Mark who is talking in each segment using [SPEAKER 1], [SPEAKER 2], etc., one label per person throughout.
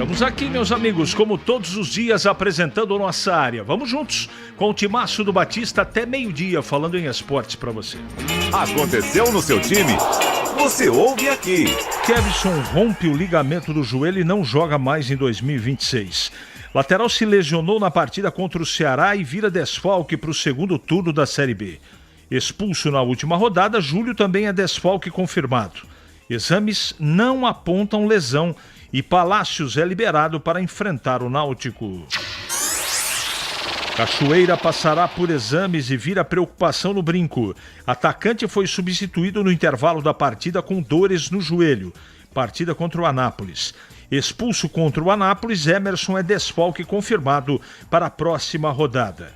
[SPEAKER 1] Estamos aqui, meus amigos, como todos os dias, apresentando nossa área. Vamos juntos com o Timaço do Batista até meio-dia, falando em esportes para você.
[SPEAKER 2] Aconteceu no seu time? Você ouve aqui.
[SPEAKER 1] Kevson rompe o ligamento do joelho e não joga mais em 2026. Lateral se lesionou na partida contra o Ceará e vira desfalque para o segundo turno da Série B. Expulso na última rodada, Júlio também é desfalque confirmado. Exames não apontam lesão e Palácios é liberado para enfrentar o Náutico. Cachoeira passará por exames e vira preocupação no Brinco. Atacante foi substituído no intervalo da partida com dores no joelho. Partida contra o Anápolis. Expulso contra o Anápolis, Emerson é desfalque confirmado para a próxima rodada.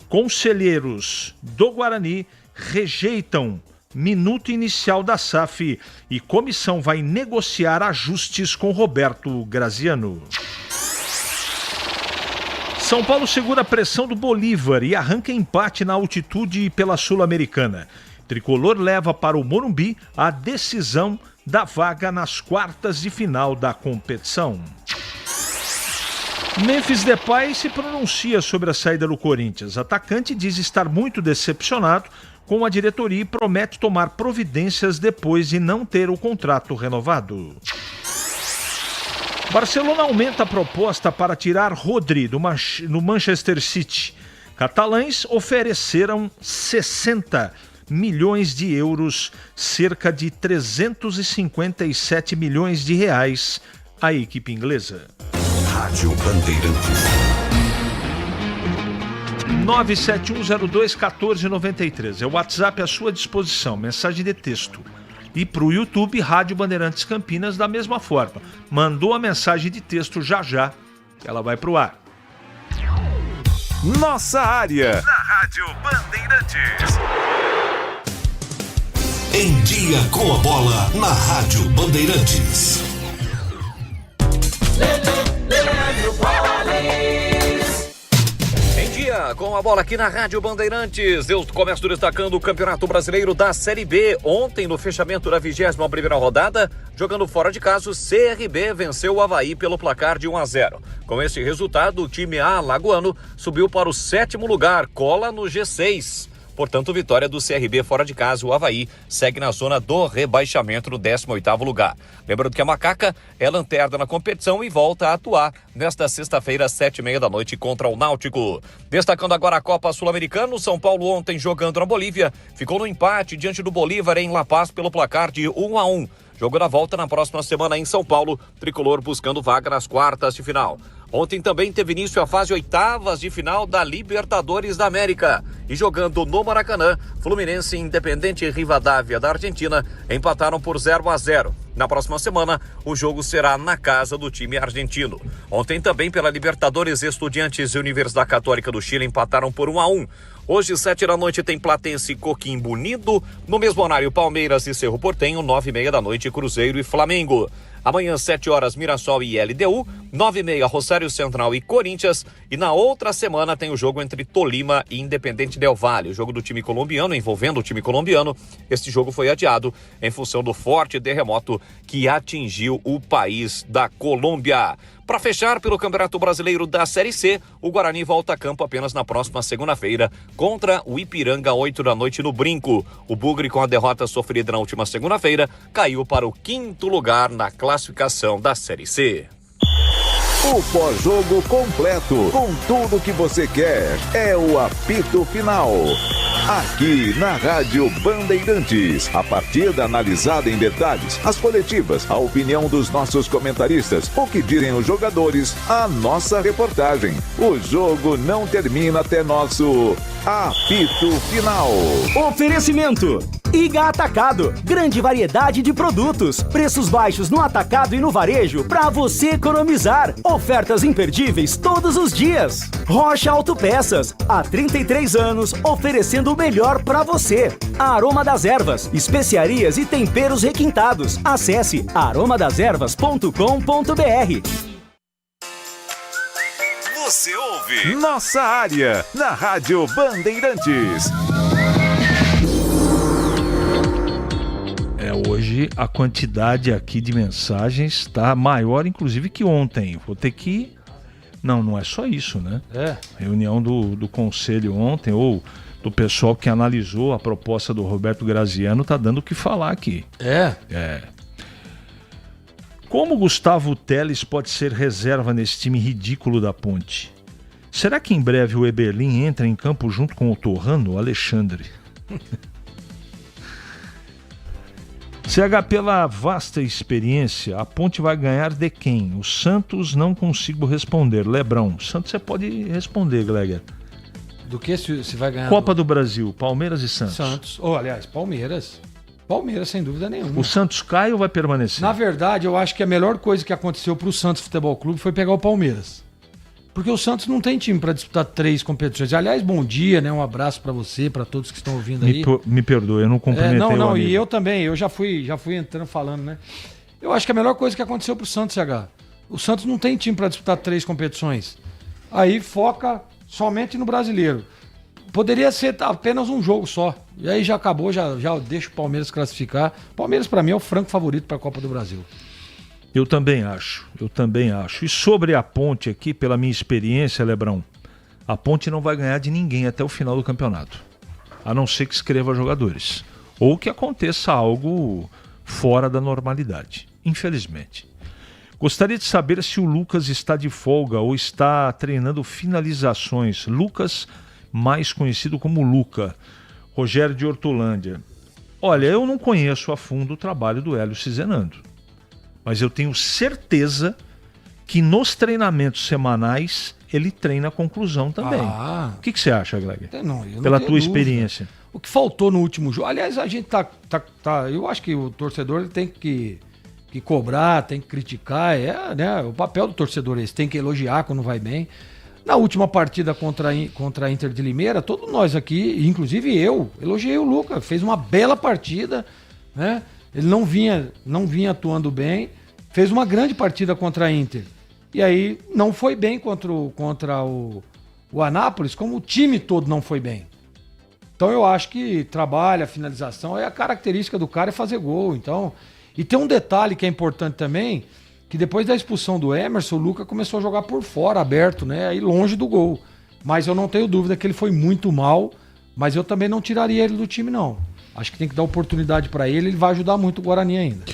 [SPEAKER 1] Conselheiros do Guarani rejeitam minuto inicial da SAF e comissão vai negociar ajustes com Roberto Graziano. São Paulo segura a pressão do Bolívar e arranca empate na altitude pela Sul-Americana. Tricolor leva para o Morumbi a decisão da vaga nas quartas de final da competição. Memphis Depay se pronuncia sobre a saída do Corinthians. Atacante diz estar muito decepcionado com a diretoria e promete tomar providências depois de não ter o contrato renovado. Barcelona aumenta a proposta para tirar Rodri do Manchester City. Catalães ofereceram 60 milhões de euros, cerca de 357 milhões de reais, à equipe inglesa.
[SPEAKER 2] Rádio Bandeirantes.
[SPEAKER 1] 971021493. É o WhatsApp à sua disposição, mensagem de texto. E para o YouTube, Rádio Bandeirantes Campinas, da mesma forma. Mandou a mensagem de texto já, ela vai para o ar.
[SPEAKER 2] Nossa área, na Rádio Bandeirantes.
[SPEAKER 3] Em dia com a bola, na Rádio Bandeirantes.
[SPEAKER 4] Com a bola aqui na Rádio Bandeirantes, eu começo destacando o Campeonato Brasileiro da Série B. Ontem, no fechamento da 21ª rodada, jogando fora de casa, o CRB venceu o Avaí pelo placar de 1-0. Com esse resultado, o time alagoano subiu para o 7º lugar, cola no G6. Portanto, vitória do CRB fora de casa, o Avaí segue na zona do rebaixamento no 18º lugar. Lembrando que a Macaca é lanterna na competição e volta a atuar nesta sexta-feira, às 19h30 contra o Náutico. Destacando agora a Copa Sul-Americana, o São Paulo ontem jogando na Bolívia, ficou no empate diante do Bolívar em La Paz pelo placar de 1-1. Jogo da volta na próxima semana em São Paulo, tricolor buscando vaga nas quartas de final. Ontem também teve início a fase oitavas de final da Libertadores da América. E jogando no Maracanã, Fluminense e Independente Rivadavia da Argentina empataram por 0-0. Na próxima semana, o jogo será na casa do time argentino. Ontem também pela Libertadores, Estudiantes e Universidade Católica do Chile empataram por 1-1. Hoje, 19h, tem Platense e Coquimbo Unido. No mesmo horário, Palmeiras e Cerro Porteño, 21h, Cruzeiro e Flamengo. Amanhã, 7h, Mirassol e LDU, 9h30, Rosário Central e Corinthians. E na outra semana tem o jogo entre Tolima e Independente Del Valle, o jogo do time colombiano, envolvendo o time colombiano. Este jogo foi adiado em função do forte terremoto que atingiu o país da Colômbia. Para fechar, pelo Campeonato Brasileiro da Série C, o Guarani volta a campo apenas na próxima segunda-feira contra o Ipiranga, 20h no Brinco. O Bugre, com a derrota sofrida na última segunda-feira, caiu para o 5º lugar na classificação da Série C.
[SPEAKER 2] O pós-jogo completo, com tudo que você quer, é o apito final. Aqui na Rádio Bandeirantes, a partida analisada em detalhes, as coletivas, a opinião dos nossos comentaristas, o que dizem os jogadores, a nossa reportagem. O jogo não termina até nosso apito final.
[SPEAKER 5] Oferecimento: Iga Atacado, grande variedade de produtos, preços baixos no atacado e no varejo para você economizar. Ofertas imperdíveis todos os dias. Rocha Autopeças, há 33 anos oferecendo o melhor para você. A Aroma das Ervas, especiarias e temperos requintados. Acesse aromadeservas.com.br.
[SPEAKER 2] Você ouve Nossa Área, na Rádio Bandeirantes.
[SPEAKER 1] Hoje a quantidade aqui de mensagens está maior, inclusive, que ontem. Vou ter que... Não é só isso, né? Reunião do conselho ontem, ou do pessoal que analisou a proposta do Roberto Graziano, tá dando o que falar aqui. Como Gustavo Teles pode ser reserva nesse time ridículo da Ponte? Será que em breve o Eberlin entra em campo junto com o Torrano, Alexandre? CH, pela vasta experiência, a Ponte vai ganhar de quem? O Santos não consigo responder. Lebrão. Santos você pode responder, Gleger.
[SPEAKER 6] Do que se vai ganhar?
[SPEAKER 1] Copa do Brasil, Palmeiras e Santos.
[SPEAKER 6] Aliás, Palmeiras. Palmeiras, sem dúvida nenhuma.
[SPEAKER 1] O Santos cai ou vai permanecer?
[SPEAKER 6] Na verdade, eu acho que a melhor coisa que aconteceu pro Santos Futebol Clube foi pegar o Palmeiras. Porque o Santos não tem time para disputar 3 competições. Aliás, bom dia, né? Um abraço para você, para todos que estão ouvindo aí.
[SPEAKER 1] Me perdoe, eu não cumprimentei o amigo.
[SPEAKER 6] E eu também, eu já fui entrando falando, né? Eu acho que a melhor coisa que aconteceu pro Santos, CH, o Santos não tem time para disputar 3 competições. Aí foca somente no brasileiro. Poderia ser apenas um jogo só. E aí já acabou, já deixa o Palmeiras classificar. Palmeiras, para mim, é o franco favorito para a Copa do Brasil.
[SPEAKER 1] Eu também acho. E sobre a Ponte aqui, pela minha experiência, Lebrão, a Ponte não vai ganhar de ninguém até o final do campeonato. A não ser que escreva jogadores. Ou que aconteça algo fora da normalidade. Infelizmente. Gostaria de saber se o Lucas está de folga ou está treinando finalizações. Lucas, mais conhecido como Luca. Rogério de Hortolândia. Olha, eu não conheço a fundo o trabalho do Hélio Cizenando. Mas eu tenho certeza que nos treinamentos semanais ele treina a conclusão também. O que você acha, Gleger? Pela tua experiência.
[SPEAKER 6] O que faltou no último jogo... Aliás, a gente eu acho que o torcedor tem que cobrar, tem que criticar. Né, o papel do torcedor é esse. Tem que elogiar quando vai bem. Na última partida contra a Inter de Limeira, todos nós aqui, inclusive eu, elogiei o Luca. Fez uma bela partida, né? Ele não vinha atuando bem, fez uma grande partida contra a Inter. E aí não foi bem contra o Anápolis, como o time todo não foi bem. Então eu acho que trabalha, finalização, a característica do cara é fazer gol. Então, e tem um detalhe que é importante também, que depois da expulsão do Emerson, o Luca começou a jogar por fora, aberto, né? Aí longe do gol. Mas eu não tenho dúvida que ele foi muito mal, mas eu também não tiraria ele do time, não. Acho que tem que dar oportunidade para ele vai ajudar muito o Guarani ainda.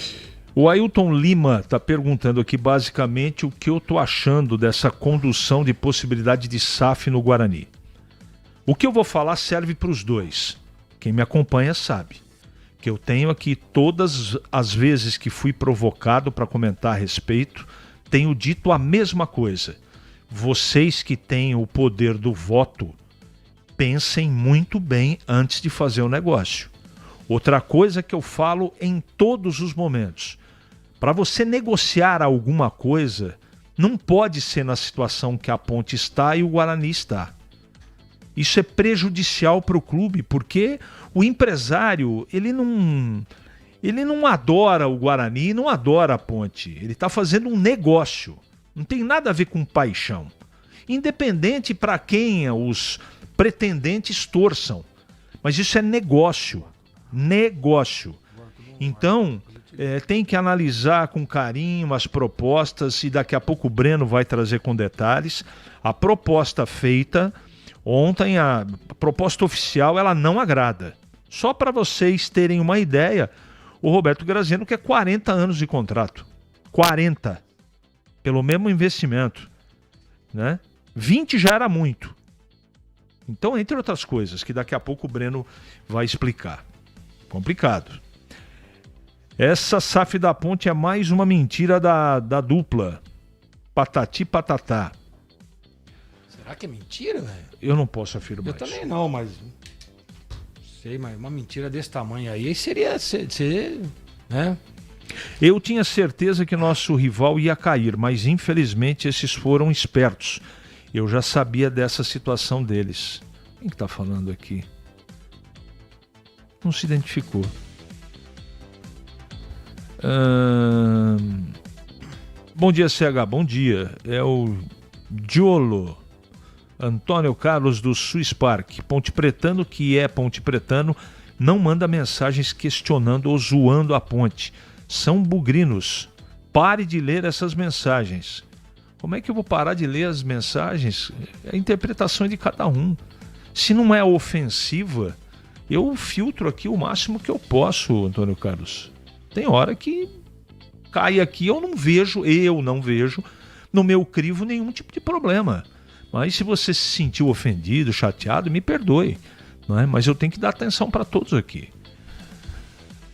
[SPEAKER 1] O Ailton Lima está perguntando aqui basicamente o que eu estou achando dessa condução de possibilidade de SAF no Guarani. O que eu vou falar serve para os dois. Quem me acompanha sabe que eu tenho aqui todas as vezes que fui provocado para comentar a respeito, tenho dito a mesma coisa. Vocês que têm o poder do voto, pensem muito bem antes de fazer o negócio. Outra coisa que eu falo em todos os momentos. Para você negociar alguma coisa, não pode ser na situação que a Ponte está e o Guarani está. Isso é prejudicial para o clube, porque o empresário, ele não adora o Guarani, não adora a Ponte. Ele está fazendo um negócio. Não tem nada a ver com paixão. Independente para quem os pretendentes torçam. Mas isso é negócio. Então, tem que analisar com carinho as propostas e daqui a pouco o Breno vai trazer com detalhes. A proposta feita ontem, a proposta oficial, ela não agrada. Só para vocês terem uma ideia, o Roberto Graziano quer 40 anos de contrato. 40. Pelo mesmo investimento. Né? 20 já era muito. Então, entre outras coisas, que daqui a pouco o Breno vai explicar. Complicado. Essa SAF da Ponte é mais uma mentira da dupla. Patati patatá.
[SPEAKER 6] Será que é mentira, velho?
[SPEAKER 1] Eu não posso afirmar
[SPEAKER 6] isso. Eu também não, mas... Sei, mas uma mentira desse tamanho aí seria... né?
[SPEAKER 1] Eu tinha certeza que nosso rival ia cair, mas infelizmente esses foram espertos. Eu já sabia dessa situação deles. Quem que tá falando aqui? Não se identificou. Bom dia, CH. Bom dia. É o Diolo. Antônio Carlos do Swiss Park. Ponte Pretano, que é Ponte Pretano, não manda mensagens questionando ou zoando a Ponte. São bugrinos. Pare de ler essas mensagens. Como é que eu vou parar de ler as mensagens? É a interpretação de cada um. Se não é ofensiva, eu filtro aqui o máximo que eu posso, Antônio Carlos. Tem hora que cai aqui, eu não vejo no meu crivo nenhum tipo de problema. Mas se você se sentiu ofendido, chateado, me perdoe. Não é? Mas eu tenho que dar atenção para todos aqui.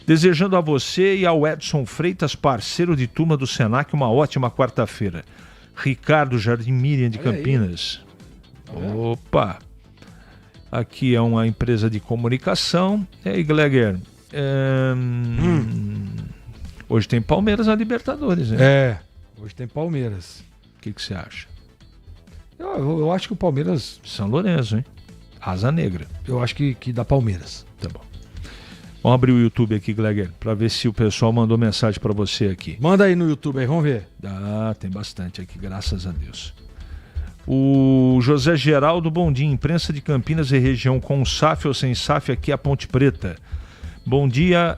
[SPEAKER 1] Desejando a você e ao Edson Freitas, parceiro de turma do Senac, uma ótima quarta-feira. Ricardo Jardim Miriam de Campinas. Opa! Aqui é uma empresa de comunicação. E aí, Gleger? Hoje tem Palmeiras na Libertadores, né?
[SPEAKER 6] Hoje tem Palmeiras.
[SPEAKER 1] O que você acha?
[SPEAKER 6] Eu acho que o Palmeiras...
[SPEAKER 1] São Lourenço, hein? Asa Negra.
[SPEAKER 6] Eu acho que dá Palmeiras.
[SPEAKER 1] Tá bom. Vamos abrir o YouTube aqui, Gleger, para ver se o pessoal mandou mensagem para você aqui.
[SPEAKER 6] Manda aí no YouTube aí, vamos ver.
[SPEAKER 1] Tem bastante aqui, graças a Deus. O José Geraldo, bom dia. Imprensa de Campinas e região com SAF ou sem SAF, aqui é a Ponte Preta. Bom dia.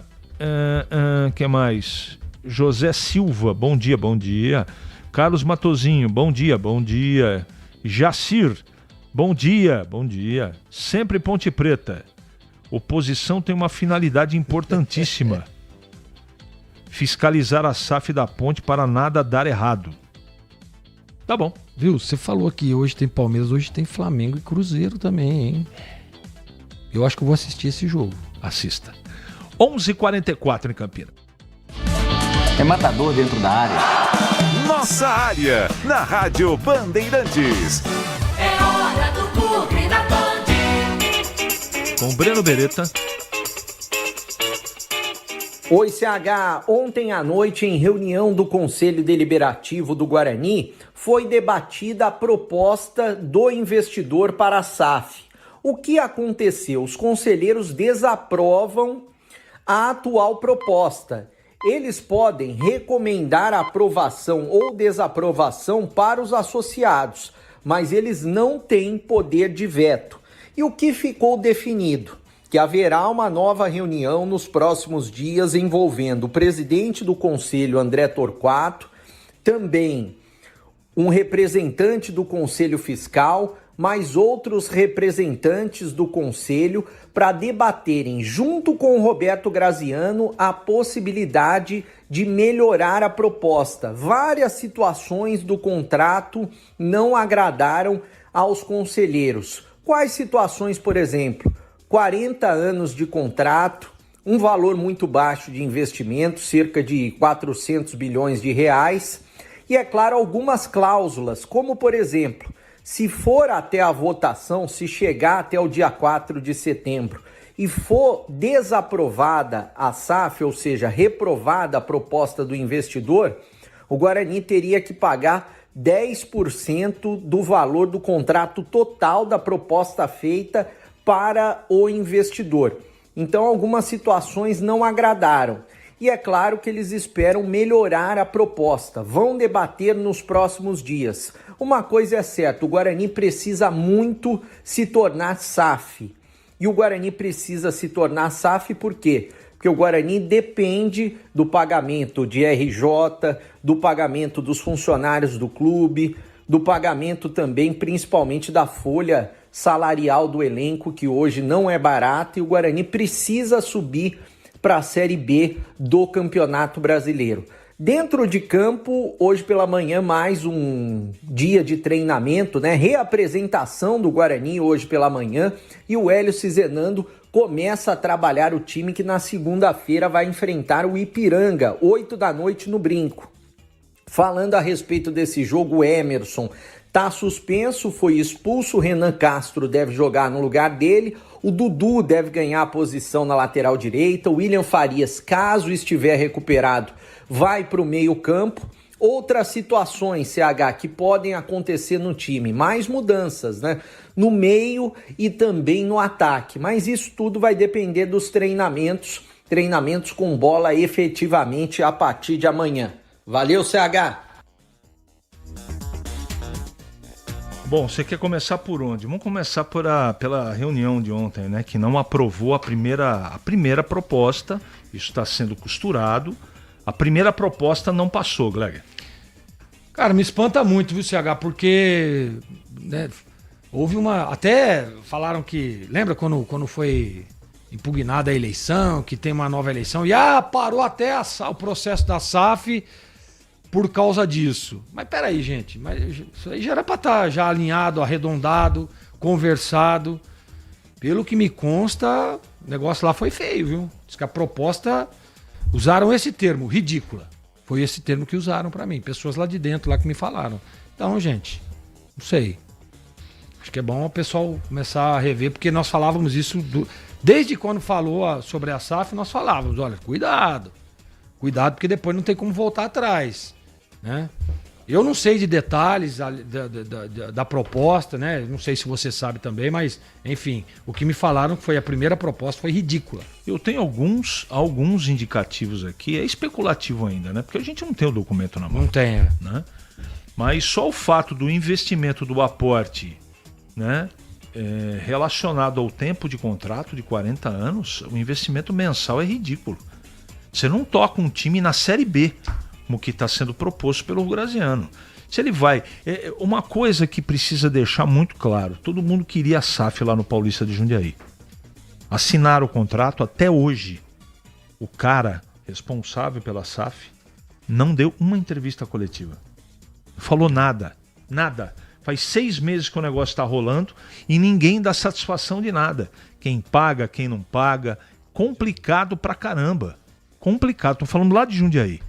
[SPEAKER 1] Que mais? José Silva, bom dia. Carlos Matozinho, bom dia. Jacir, bom dia. Sempre Ponte Preta. Oposição tem uma finalidade importantíssima. Fiscalizar a SAF da Ponte para nada dar errado. Tá bom.
[SPEAKER 6] Viu, você falou que hoje tem Palmeiras, hoje tem Flamengo e Cruzeiro também, hein? Eu acho que eu vou assistir esse jogo.
[SPEAKER 1] Assista. 11h44 em Campinas.
[SPEAKER 7] É matador dentro da área.
[SPEAKER 2] Nossa área, na Rádio Bandeirantes.
[SPEAKER 8] É hora do Clube da Band.
[SPEAKER 1] Com Breno Beretta.
[SPEAKER 9] Oi, CH. Ontem à noite, em reunião do Conselho Deliberativo do Guarani, foi debatida a proposta do investidor para a SAF. O que aconteceu? Os conselheiros desaprovam a atual proposta. Eles podem recomendar aprovação ou desaprovação para os associados, mas eles não têm poder de veto. E o que ficou definido? Que haverá uma nova reunião nos próximos dias envolvendo o presidente do Conselho, André Torquato, também um representante do Conselho Fiscal, mais outros representantes do Conselho, para debaterem, junto com o Roberto Graziano, a possibilidade de melhorar a proposta. Várias situações do contrato não agradaram aos conselheiros. Quais situações, por exemplo? 40 anos de contrato, um valor muito baixo de investimento, cerca de 400 bilhões de reais, e, é claro, algumas cláusulas, como, por exemplo, se for até a votação, se chegar até o dia 4 de setembro e for desaprovada a SAF, ou seja, reprovada a proposta do investidor, o Guarani teria que pagar 10% do valor do contrato total da proposta feita para o investidor. Então, algumas situações não agradaram. E é claro que eles esperam melhorar a proposta. Vão debater nos próximos dias. Uma coisa é certa, o Guarani precisa muito se tornar SAF. E o Guarani precisa se tornar SAF por quê? Porque o Guarani depende do pagamento de RJ, do pagamento dos funcionários do clube, do pagamento também, principalmente, da folha salarial do elenco, que hoje não é barata, e o Guarani precisa subir para a Série B do Campeonato Brasileiro. Dentro de campo, hoje pela manhã, mais um dia de treinamento, né? Reapresentação do Guarani hoje pela manhã, e o Hélio Cizenando começa a trabalhar o time que na segunda-feira vai enfrentar o Ipiranga, 8 da noite no Brinco. Falando a respeito desse jogo, o Emerson tá suspenso, foi expulso, o Renan Castro deve jogar no lugar dele, o Dudu deve ganhar a posição na lateral direita, o William Farias, caso estiver recuperado, vai para o meio-campo. Outras situações, CH, que podem acontecer no time, mais mudanças, né? No meio e também no ataque, mas isso tudo vai depender dos treinamentos com bola efetivamente a partir de amanhã. Valeu, CH!
[SPEAKER 1] Bom, você quer começar por onde? Vamos começar pela reunião de ontem, né? Que não aprovou a primeira proposta. Isso está sendo costurado. A primeira proposta não passou, Gleger.
[SPEAKER 6] Cara, me espanta muito, viu, CH? Porque né, houve uma... Até falaram que... Lembra quando foi impugnada a eleição, que tem uma nova eleição? E parou até o processo da SAF por causa disso. Mas peraí, gente. Mas isso aí já era para estar já alinhado, arredondado, conversado. Pelo que me consta, o negócio lá foi feio, viu? Diz que a proposta... Usaram esse termo, ridícula. Foi esse termo que usaram pra mim. Pessoas lá de dentro, lá que me falaram. Então, gente, não sei. Acho que é bom o pessoal começar a rever, porque nós falávamos isso... Desde quando falou sobre a SAF, nós falávamos, olha, cuidado. Cuidado, porque depois não tem como voltar atrás. Né? Eu não sei de detalhes da proposta, né? Não sei se você sabe também, mas, enfim, o que me falaram que foi a primeira proposta foi ridícula.
[SPEAKER 1] Eu tenho alguns indicativos aqui, é especulativo ainda, né? Porque a gente não tem o documento na mão.
[SPEAKER 6] Não tem,
[SPEAKER 1] né? Mas só o fato do investimento do aporte, né? Relacionado ao tempo de contrato de 40 anos, o investimento mensal é ridículo. Você não toca um time na Série B, como que está sendo proposto pelo Graziano. Se ele vai... uma coisa que precisa deixar muito claro, todo mundo queria a SAF lá no Paulista de Jundiaí. Assinaram o contrato até hoje. O cara responsável pela SAF não deu uma entrevista coletiva. Falou nada. Faz 6 meses que o negócio está rolando e ninguém dá satisfação de nada. Quem paga, quem não paga. Complicado pra caramba. Complicado. Tô falando lá de Jundiaí.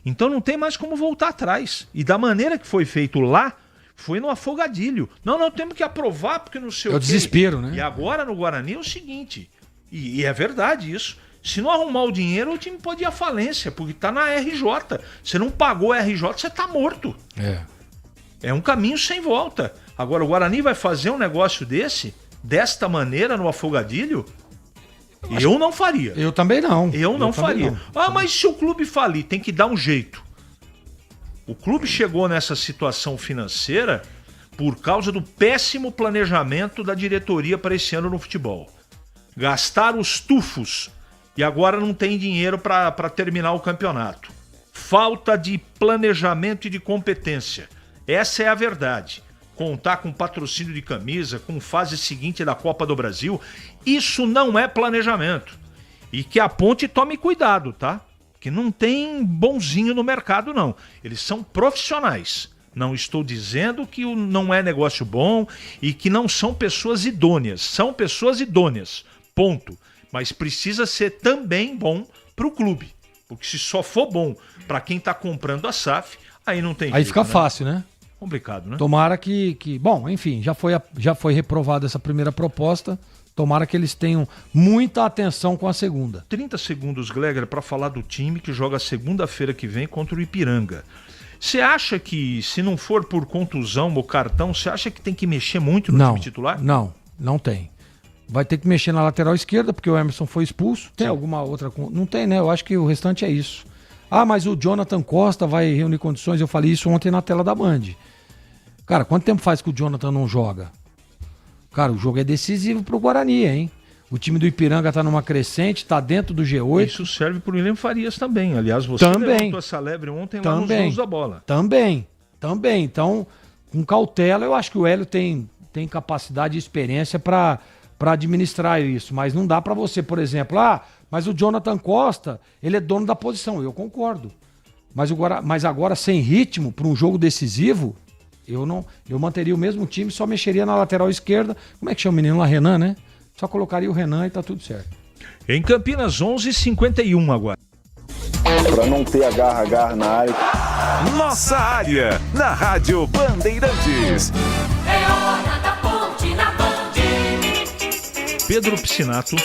[SPEAKER 1] Então não tem mais como voltar atrás. E da maneira que foi feito lá, foi no afogadilho. Não, temos que aprovar porque não sei o quê.
[SPEAKER 6] É o desespero, né?
[SPEAKER 1] E agora no Guarani é o seguinte, e é verdade isso, se não arrumar o dinheiro, o time pode ir à falência, porque tá na RJ. Você não pagou a RJ, você tá morto. É um caminho sem volta. Agora o Guarani vai fazer um negócio desta maneira no afogadilho? Eu não faria.
[SPEAKER 6] Eu também não.
[SPEAKER 1] Eu não faria. Mas se o clube falir, tem que dar um jeito. O clube chegou nessa situação financeira por causa do péssimo planejamento da diretoria para esse ano no futebol. Gastaram os tufos e agora não tem dinheiro para terminar o campeonato. Falta de planejamento e de competência. Essa é a verdade. Contar com patrocínio de camisa, com fase seguinte da Copa do Brasil, isso não é planejamento. E que a Ponte tome cuidado, tá? Que não tem bonzinho no mercado, não. Eles são profissionais. Não estou dizendo que não é negócio bom e que não são pessoas idôneas. São pessoas idôneas, ponto. Mas precisa ser também bom para o clube. Porque se só for bom para quem está comprando a SAF, aí não tem jeito.
[SPEAKER 6] Aí fica fácil, né?
[SPEAKER 1] Complicado, né?
[SPEAKER 6] Tomara que... Bom, enfim, já foi reprovada essa primeira proposta. Tomara que eles tenham muita atenção com a segunda.
[SPEAKER 1] 30 segundos, Gleger, para falar do time que joga segunda-feira que vem contra o Ipiranga. Você acha que, se não for por contusão ou cartão, você acha que tem que mexer muito no time titular?
[SPEAKER 6] Não tem. Vai ter que mexer na lateral esquerda, porque o Emerson foi expulso. Tem alguma outra... Não tem, né? Eu acho que o restante é isso. Mas o Jonathan Costa vai reunir condições. Eu falei isso ontem na tela da Band. Cara, quanto tempo faz que o Jonathan não joga? Cara, o jogo é decisivo pro Guarani, hein? O time do Ipiranga tá numa crescente, tá dentro do G8.
[SPEAKER 1] Isso serve pro William Farias também. Aliás, você levantou essa lebre ontem lá nos Jogos da Bola.
[SPEAKER 6] Também. Então, com cautela, eu acho que o Hélio tem capacidade e experiência para administrar isso. Mas não dá para você, por exemplo, mas o Jonathan Costa, ele é dono da posição. Eu concordo. Mas agora, sem ritmo, para um jogo decisivo... Eu manteria o mesmo time, só mexeria na lateral esquerda. Como é que chama o menino lá? Renan, né? Só colocaria o Renan e tá tudo certo.
[SPEAKER 1] Em Campinas, 11h51 agora.
[SPEAKER 10] Pra não ter agarra na área.
[SPEAKER 2] Nossa área, na Rádio Bandeirantes.
[SPEAKER 8] É hora da Ponte na Band.
[SPEAKER 1] Pedro Piscinato.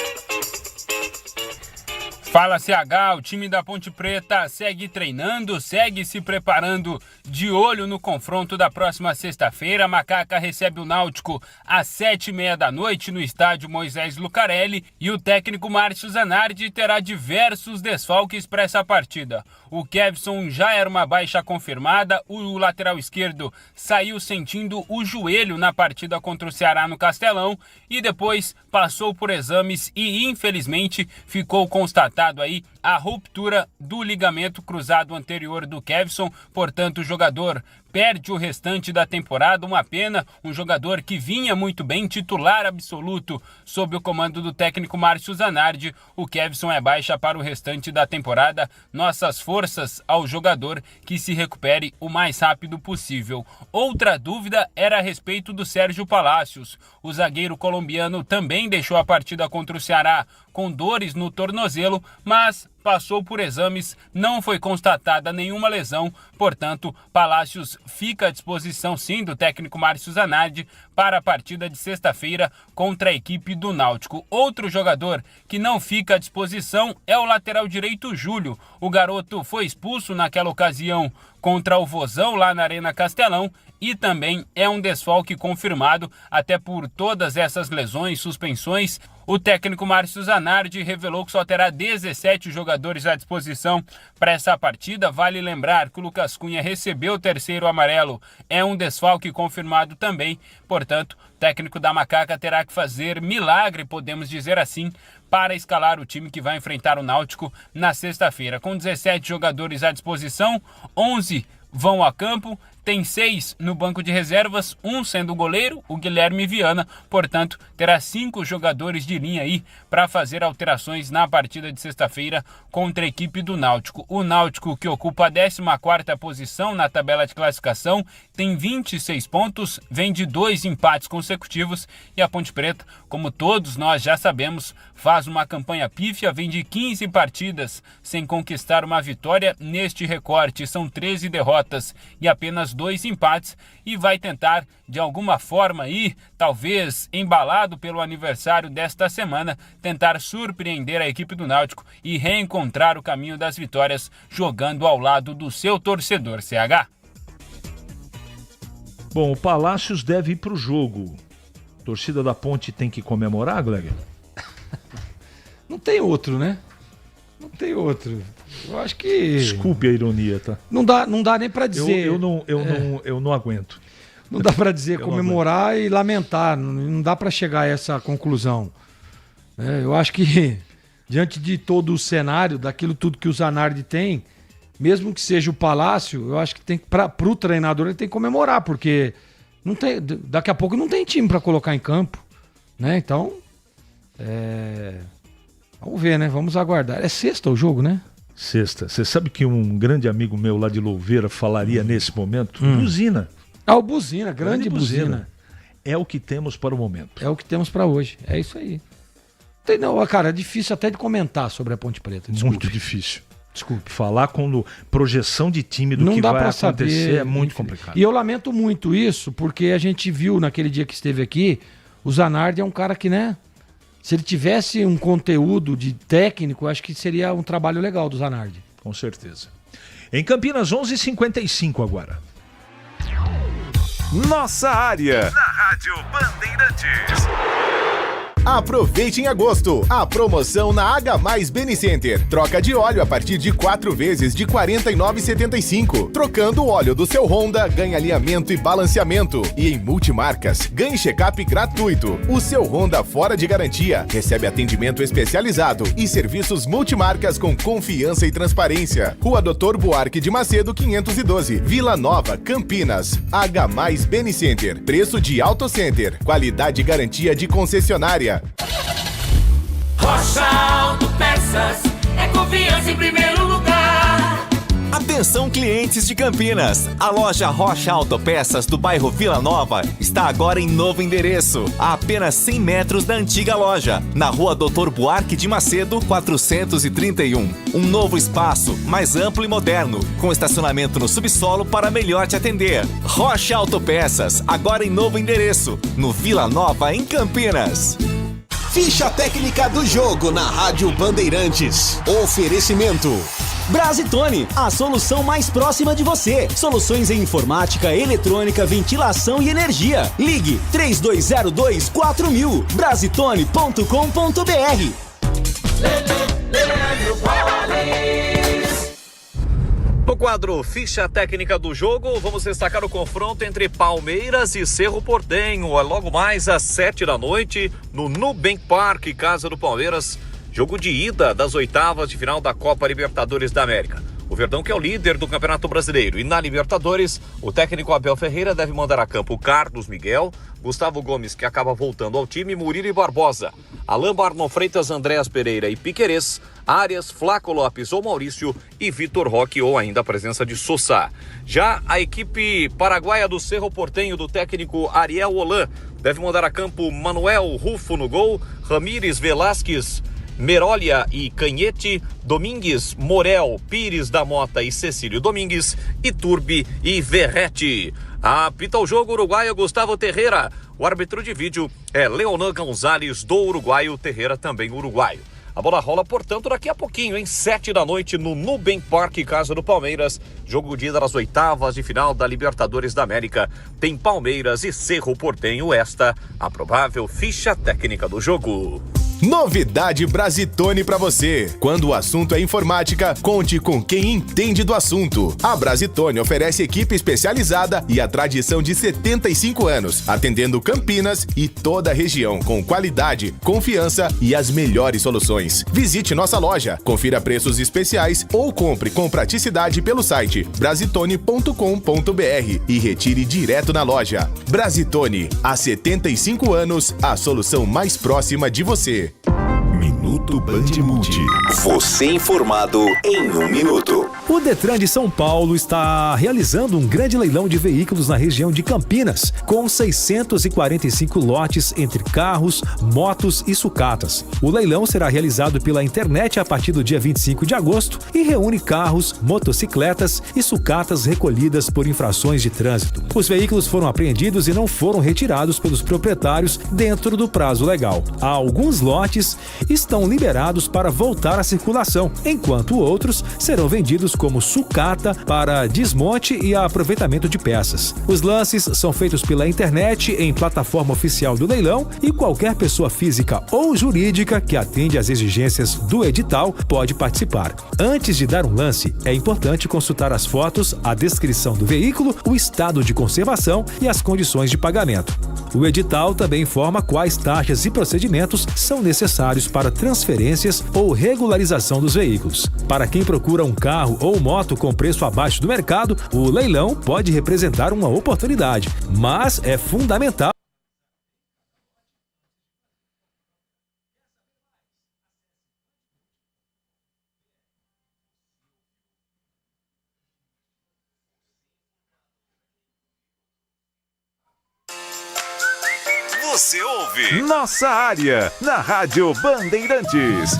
[SPEAKER 11] Fala CH, o time da Ponte Preta segue treinando, segue se preparando de olho no confronto da próxima sexta-feira. A Macaca recebe o Náutico às 7h30 da noite no estádio Moisés Lucarelli e o técnico Márcio Zanardi terá diversos desfalques para essa partida. O Kevson já era uma baixa confirmada, o lateral esquerdo saiu sentindo o joelho na partida contra o Ceará no Castelão e depois passou por exames e infelizmente ficou constatado aí a ruptura do ligamento cruzado anterior do Kevson, portanto o jogador perde o restante da temporada, uma pena, um jogador que vinha muito bem, titular absoluto sob o comando do técnico Márcio Zanardi. O Kevson é baixa para o restante da temporada, nossas forças ao jogador que se recupere o mais rápido possível. Outra dúvida era a respeito do Sérgio Palácios, o zagueiro colombiano também deixou a partida contra o Ceará com dores no tornozelo, mas passou por exames, não foi constatada nenhuma lesão, portanto, Palácios fica à disposição sim do técnico Márcio Zanardi para a partida de sexta-feira contra a equipe do Náutico. Outro jogador que não fica à disposição é o lateral direito Júlio. O garoto foi expulso naquela ocasião contra o Vozão lá na Arena Castelão e também é um desfalque confirmado, até por todas essas lesões, suspensões. O técnico Márcio Zanardi revelou que só terá 17 jogadores à disposição para essa partida. Vale lembrar que o Lucas Cunha recebeu o terceiro amarelo, é um desfalque confirmado também. Portanto, o técnico da Macaca terá que fazer milagre, podemos dizer assim, para escalar o time que vai enfrentar o Náutico na sexta-feira. Com 17 jogadores à disposição, 11 vão a campo, tem 6 no banco de reservas, um sendo o goleiro, o Guilherme Viana, portanto, terá 5 jogadores de linha aí para fazer alterações na partida de sexta-feira contra a equipe do Náutico. O Náutico, que ocupa a 14ª posição na tabela de classificação, tem 26 pontos, vem de 2 empates consecutivos e a Ponte Preta, como todos nós já sabemos, faz uma campanha pífia, vem de 15 partidas sem conquistar uma vitória. Neste recorte são 13 derrotas e apenas 2 empates e vai tentar de alguma forma aí, talvez embalado pelo aniversário desta semana, tentar surpreender a equipe do Náutico e reencontrar o caminho das vitórias jogando ao lado do seu torcedor CH.
[SPEAKER 1] Bom, o Palácios deve ir para o jogo. A torcida da Ponte tem que comemorar, Gleger?
[SPEAKER 6] Não tem outro, né? Não tem outro. Eu acho que...
[SPEAKER 1] Desculpe a ironia, tá?
[SPEAKER 6] Não dá nem para dizer.
[SPEAKER 1] Eu não aguento.
[SPEAKER 6] Não dá para dizer comemorar e lamentar. Não dá para chegar a essa conclusão. Eu acho que, diante de todo o cenário, daquilo tudo que o Zanardi tem, mesmo que seja o Palácio, eu acho que tem para o treinador ele tem que comemorar, porque não tem, daqui a pouco não tem time para colocar em campo, né? Então, vamos ver, né? Vamos aguardar. É sexta o jogo, né?
[SPEAKER 1] Sexta. Você sabe que um grande amigo meu lá de Louveira falaria nesse momento? Buzina.
[SPEAKER 6] O Buzina, grande Buzina.
[SPEAKER 1] É o que temos para o momento.
[SPEAKER 6] É o que temos para hoje. É isso aí. Não, cara, é difícil até de comentar sobre a Ponte Preta. Desculpe.
[SPEAKER 1] Muito difícil. Desculpe. Falar com projeção de time do que vai acontecer saber, é muito complicado.
[SPEAKER 6] E eu lamento muito isso, porque a gente viu naquele dia que esteve aqui, o Zanardi é um cara que, né? Se ele tivesse um conteúdo de técnico, acho que seria um trabalho legal do Zanardi.
[SPEAKER 1] Com certeza. Em Campinas, 11h55 agora.
[SPEAKER 2] Nossa área. Na Rádio Bandeirantes. Aproveite em agosto a promoção na H+ Benicenter. Troca de óleo a partir de 4 vezes de R$ 49,75. Trocando o óleo do seu Honda, ganha alinhamento e balanceamento. E em multimarcas, ganhe check-up gratuito. O seu Honda fora de garantia recebe atendimento especializado e serviços multimarcas com confiança e transparência. Rua Dr. Buarque de Macedo, 512, Vila Nova, Campinas. H+ Benicenter. Preço de Auto Center. Qualidade e garantia de concessionária.
[SPEAKER 8] Rocha Autopeças é confiança em primeiro lugar.
[SPEAKER 12] Atenção, clientes de Campinas, a loja Rocha Autopeças do bairro Vila Nova está agora em novo endereço, a apenas 100 metros da antiga loja, na Rua Dr. Buarque de Macedo, 431. Um novo espaço, mais amplo e moderno, com estacionamento no subsolo para melhor te atender. Rocha Autopeças, agora em novo endereço, no Vila Nova, em Campinas.
[SPEAKER 13] Ficha técnica do jogo na Rádio Bandeirantes. Oferecimento
[SPEAKER 5] Brasitone, a solução mais próxima de você. Soluções em informática, eletrônica, ventilação e energia. Ligue 3202-4000. Brasitone.com.br.
[SPEAKER 4] No quadro Ficha Técnica do Jogo, vamos destacar o confronto entre Palmeiras e Cerro Porteño. Logo mais às 7 da noite, no Nubank Park, casa do Palmeiras. Jogo de ida das oitavas de final da Copa Libertadores da América. O Verdão, que é o líder do Campeonato Brasileiro. E na Libertadores, o técnico Abel Ferreira deve mandar a campo Carlos Miguel, Gustavo Gomes, que acaba voltando ao time, Murilo e Barbosa, Alain Barnon Freitas, Andréas Pereira e Piquerez, Arias, Flaco Lopes ou Maurício e Vitor Roque, ou ainda a presença de Sosa. Já a equipe paraguaia do Cerro Porteño, do técnico Ariel Holan, deve mandar a campo Manuel Rufo no gol, Ramírez, Velasquez, Merolia e Canhete, Domingues, Morel, Pires da Mota e Cecílio Domingues, Iturbe e Verrete. Apita o jogo uruguaio Gustavo Terreira. O árbitro de vídeo é Leonan Gonzalez, do uruguaio, Terreira também uruguaio. A bola rola, portanto, daqui a pouquinho, em 7 da noite, no Nubank Park, casa do Palmeiras. Jogo de ida das oitavas de final da Libertadores da América. Tem Palmeiras e Cerro Porteño. Esta, a provável ficha técnica do jogo.
[SPEAKER 14] Novidade Brasitone pra você. Quando o assunto é informática, conte com quem entende do assunto. A Brasitone oferece equipe especializada e a tradição de 75 anos, atendendo Campinas e toda a região com qualidade, confiança e as melhores soluções. Visite nossa loja, confira preços especiais ou compre com praticidade pelo site brasitone.com.br e retire direto na loja. Brasitone, há 75 anos, a solução mais próxima de você.
[SPEAKER 2] Minuto Bandmulti. Você informado em 1 minuto.
[SPEAKER 15] O Detran de São Paulo está realizando um grande leilão de veículos na região de Campinas, com 645 lotes entre carros, motos e sucatas. O leilão será realizado pela internet a partir do dia 25 de agosto e reúne carros, motocicletas e sucatas recolhidas por infrações de trânsito. Os veículos foram apreendidos e não foram retirados pelos proprietários dentro do prazo legal. Alguns lotes estão liberados para voltar à circulação, enquanto outros serão vendidos como sucata para desmonte e aproveitamento de peças. Os lances são feitos pela internet em plataforma oficial do leilão e qualquer pessoa física ou jurídica que atende às exigências do edital pode participar. Antes de dar um lance, é importante consultar as fotos, a descrição do veículo, o estado de conservação e as condições de pagamento. O edital também informa quais taxas e procedimentos são necessários para transferências ou regularização dos veículos. Para quem procura um carro ou moto com preço abaixo do mercado, o leilão pode representar uma oportunidade, mas é fundamental.
[SPEAKER 2] Você ouve Nossa Área, na Rádio Bandeirantes.